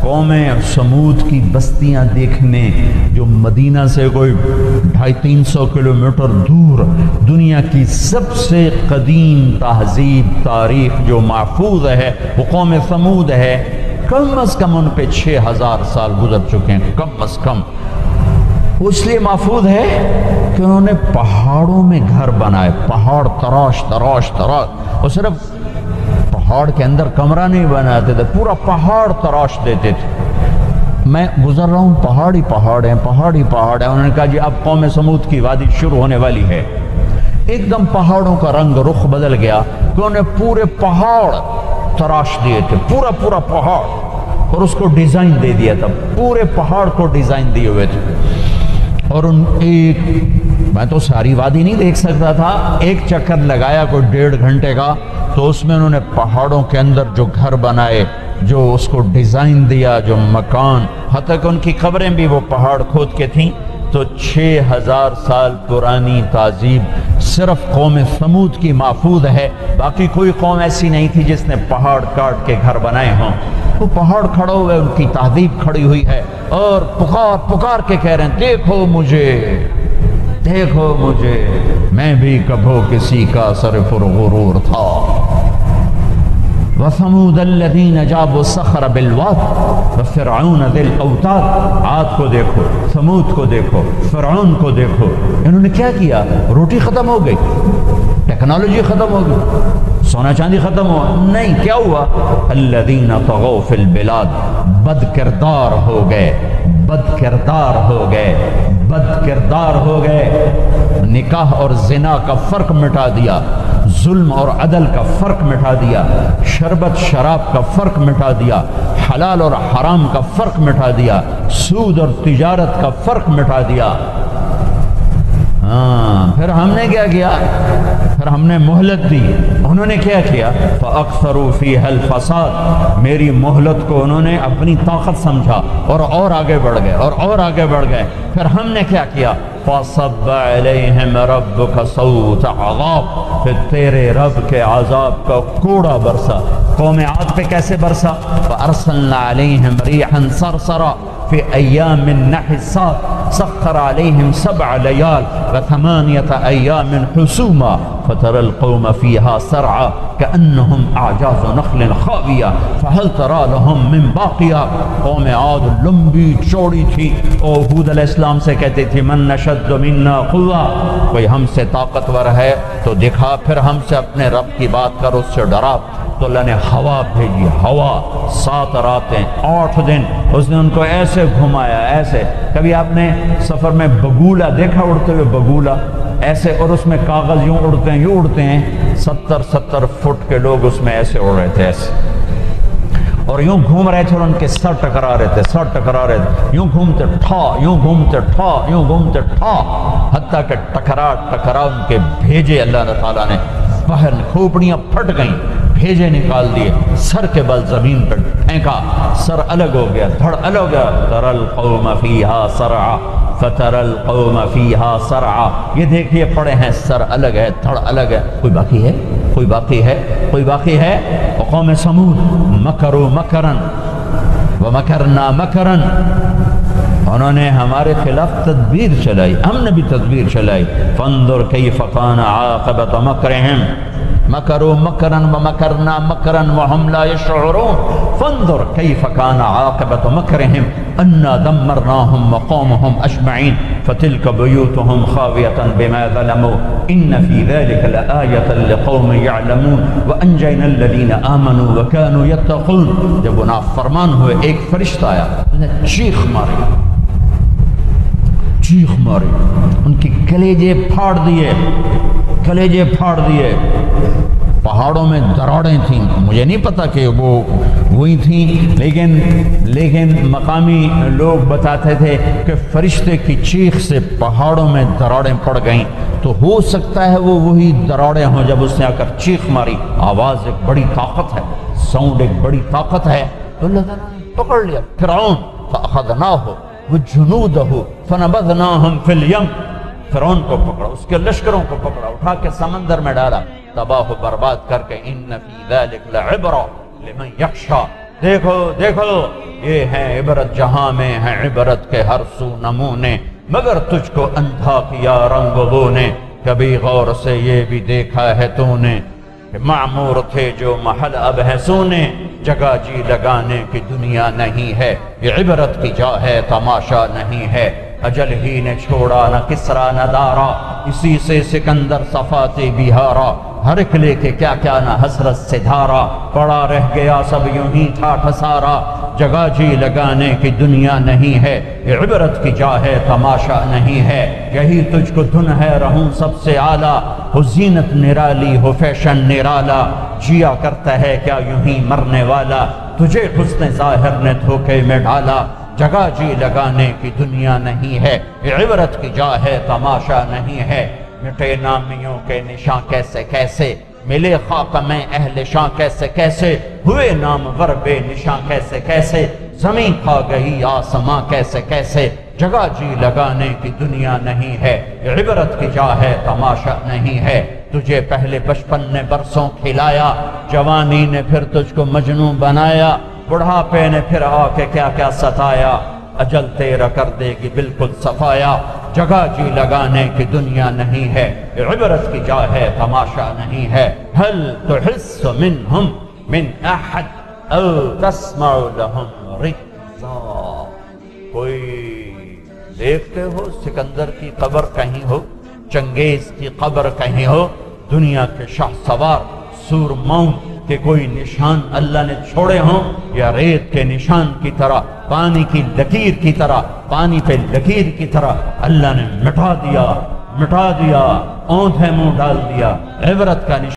قوم سمود کی بستیاں دیکھنے جو مدینہ سے کوئی 250-300 کلومیٹر دور دنیا کی سب سے قدیم تہذیب تاریخ جو محفوظ ہے وہ قوم سمود ہے. کم از کم ان پہ 6000 سال گزر چکے ہیں کم از کم. اس لیے محفوظ ہے کہ انہوں نے پہاڑوں میں گھر بنائے, پہاڑ تراش تراش تراش, اور صرف پہاڑ کے اندر کمرہ نہیں بناتے تھے, پورا پہاڑ تراش دیتے تھے. میں گزر رہا ہوں, پہاڑی پہاڑ ہیں پہاڑی پہاڑ ہیں. انہوں نے کہا جی اب قوم سمود کی وادی شروع ہونے والی ہے. ایک دم پہاڑوں کا رنگ رخ بدل گیا کہ انہوں نے پورے پہاڑ تراش دیے تھے, پورا پورا پہاڑ, اور اس کو ڈیزائن دے دیا تھا, پورے پہاڑ کو ڈیزائن دیے ہوئے تھے. اور میں تو ساری وادی نہیں دیکھ سکتا تھا, ایک چکر لگایا کوئی 1.5 گھنٹے کا, تو اس میں انہوں نے پہاڑوں کے اندر جو گھر بنائے, جو اس کو ڈیزائن دیا, جو مکان, حتیٰ کہ ان کی قبریں بھی وہ پہاڑ کھود کے تھیں. تو 6000 سال پرانی تہذیب صرف قوم سمود کی محفوظ ہے. باقی کوئی قوم ایسی نہیں تھی جس نے پہاڑ کاٹ کے گھر بنائے ہوں. وہ پہاڑ کھڑے ہوئے, ان کی تہذیب کھڑی ہوئی ہے, اور پکار پکار کے کہہ رہے ہیں دیکھو مجھے دیکھو مجھے, میں بھی کبھو کسی کا سر پرغرور تھا. وَثَمُودَ الَّذِينَ جَابُوا الصَّخْرَ بِالْوَادِ وَفِرْعَوْنَ ذِي الْأَوْتَادِ. عاد کو دیکھو, ثمود کو دیکھو, فرعون کو دیکھو. انہوں نے کیا کیا؟ روٹی ختم ہو گئی, ٹیکنالوجی ختم ہو گئی, سونا چاندی ختم ہوا نہیں. کیا ہوا؟ الَّذِينَ طَغَوْا فِي الْبِلَادِ, بد کردار ہو گئے, بد کردار ہو گئے, بد کردار ہو گئے. نکاح اور زنا کا فرق مٹا دیا, ظلم اور عدل کا فرق مٹا دیا, شربت شراب کا فرق مٹا دیا, حلال اور حرام کا فرق مٹا دیا, سود اور تجارت کا فرق مٹا دیا. پھر ہم نے کیا کیا؟ پھر ہم نے مہلت دی. انہوں نے کیا کیا؟ فَأَكْثَرُوا فِيهَا الْفَسَادَ. میری مہلت کو انہوں نے اپنی طاقت سمجھا اور آگے بڑھ گئے اور آگے بڑھ گئے. پھر ہم نے کیا کیا؟ فَصَبَّ عَلَيْهِمْ رَبُّكَ صَوْتَ عَذَابٍ. پھر تیرے رب کے عذاب کا کوڑا برسا. قوم عاد پہ کیسے برسا؟ فَأَرْسَلْنَا عَلَيْهِمْ رِيحًا صَرْصَرًا فِي أَيَّامٍ نَحِسَاتٍ سَخَّرَ عَلَيْهِمْ 7 لَيَالٍ و8 أَيَّامٍ حُسُومًا فَتَرَى الْقَوْمَ فِيهَا سَرْعًا كَأَنَّهُمْ أَعْجَازُ نَخْلٍ خَاوِيَةٍ فَهَلْ تَرَى لَهُم مِّن بَاقِيَةٍ. قوم عاد لمبی چوڑی تھی, اور ہود علیہ السلام سے کہتی تھی من نشد منا قوة, کوئی ہم سے طاقتور ہے تو دکھا, پھر ہم سے اپنے رب کی بات کر, اس سے ڈرا. تو اللہ نے ہوا بھیجی, ہوا 7 راتیں 8 دن اس نے ان کو ایسے گھمایا ایسے. کبھی آپ نے سفر میں بگولا دیکھا اڑتے ہوئے؟ بگولا ایسے, اور اس میں کاغذ یوں اڑتے ہیں یوں اڑتے ہیں. 70 فٹ کے لوگ اس میں ایسے اڑ رہے تھے ایسے, اور یوں گھوم رہے تھے, اور ان کے سر ٹکرا رہے تھے, سر ٹکرا رہے تھے, یوں گھومتے ٹھا, یوں گھومتے ٹھا, یوں گھومتے ٹھا, حتیٰ کہ ٹکرا ان کے بھیجے اللہ تعالیٰ نے باہر, کھوپڑیاں پھٹ گئیں, بھیجے نکال دیے, سر کے بل زمین پر پھینکا, سر الگ ہو گیا, دھڑ الگ ہو گیا. تَرَى الْقَوْمَ فِيهَا سَرْعًا فَتَرَى الْقَوْمَ فِيهَا سَرْعًا. یہ دیکھیے پڑے ہیں, سر الگ ہے, دھڑ الگ ہے. کوئی باقی ہے؟ کوئی باقی ہے؟ کوئی باقی ہے؟ وقوم سمود مکروا مکرا ومکرنا مکرا. انہوں نے ہمارے خلاف تدبیر چلائی, ہم نے بھی تدبیر چلائی. فانظر کیف کان عاقبۃ مکرہم مکروا مکرا ومکرنا مکرا وهم لا يشعرون. فانظر کیف کان عاقبۃ مکرہم انا دمرناهم وقومهم اجمعین فتلک بیوتهم خاویۃ بما ظلموا ان فی ذلک لآیۃ لقوم یعلمون وانجینا الذین آمنوا وکانوا یتقون. جب وہ نافرمان ہوئے, ایک فرشتہ آیا, انہیں چیخ ماری, چیخ ماری, ان کی کلیجے پھاڑ دیے, کلیجے پھاڑ دیے. پہاڑوں میں دراڑیں تھیں, مجھے نہیں پتا کہ وہ وہی تھیں, لیکن مقامی لوگ بتاتے تھے کہ فرشتے کی چیخ سے پہاڑوں میں دراڑیں پڑ گئیں. تو ہو سکتا ہے وہ وہی دراڑیں ہوں جب اس نے آ کر چیخ ماری. آواز ایک بڑی طاقت ہے, ساؤنڈ ایک بڑی طاقت ہے. تو اللہ تعالیٰ نے پکڑ لیا فرعون, فأخذناہ وجنودہ فنبذناہم فی الیم. فرعون کو پکڑا, اس کے لشکروں کو پکڑا, اٹھا کے سمندر میں ڈالا, تباہ و برباد کر کے. ان فی ذلک لعبرہ لمن یخشی, دیکھو دیکھو یہ ہے عبرت، جہاں میں ہے عبرت کے ہر سو نمونے، مگر تجھ کو اندھا کیا رنگ بو نے، کبھی غور سے یہ بھی دیکھا ہے تو نے کہ معمور تھے جو محل اب ہے سونے، جگہ جی لگانے کی دنیا نہیں ہے، یہ عبرت کی جا ہے تماشا نہیں ہے، اجل ہی نے چھوڑا نہ کسرا نہ دارا، اسی سے سکندر صفاتے بہارا، ہر ایک لے کے کیا کیا نہ حسرت سے دھارا، پڑا رہ گیا سب یوں ہی تھا ٹھسارا، جگہ جی لگانے کی دنیا نہیں ہے، یہ عبرت کی جا ہے تماشا نہیں ہے، یہی تجھ کو دھن ہے رہوں سب سے اعلیٰ، ہو زینت نرالی ہو فیشن نرالا، جیا کرتا ہے کیا یوں ہی مرنے والا، تجھے حسن ظاہر نے دھوکے میں ڈالا، جگہ جی لگانے کی دنیا نہیں ہے، یہ عبرت کی جا ہے تماشا نہیں ہے، مٹے نامیوں کے نشاں کیسے کیسے، ملے خاک میں اہل شاں کیسے کیسے، ہوئے نامور بے نشاں کیسے کیسے، زمین کھا گئی آسماں کیسے کیسے، جگہ جی لگانے کی دنیا نہیں ہے، یہ عبرت کی جا ہے تماشا نہیں ہے، تجھے پہلے بچپن نے برسوں کھلایا، جوانی نے پھر تجھ کو مجنون بنایا، بڑھاپے نے پھر آ کے کیا کیا ستایا، اجل تیرا کر دے گی بالکل صفایا، جگہ جی لگانے کی دنیا نہیں ہے، یہ عبرت کی جا ہے تماشا نہیں ہے، هل تحس منهم من احد او تسمع لهم رکزا، کوئی دیکھتے ہو سکندر کی قبر کہیں ہو، چنگیز کی قبر کہیں ہو، دنیا کے شاہ سوار سورماؤں کہ کوئی نشان اللہ نے چھوڑے ہوں، یا ریت کے نشان کی طرح، پانی کی لکیر کی طرح، پانی پہ لکیر کی طرح اللہ نے مٹا دیا، اونٹ ہے منہ ڈال دیا، عبرت کا نشان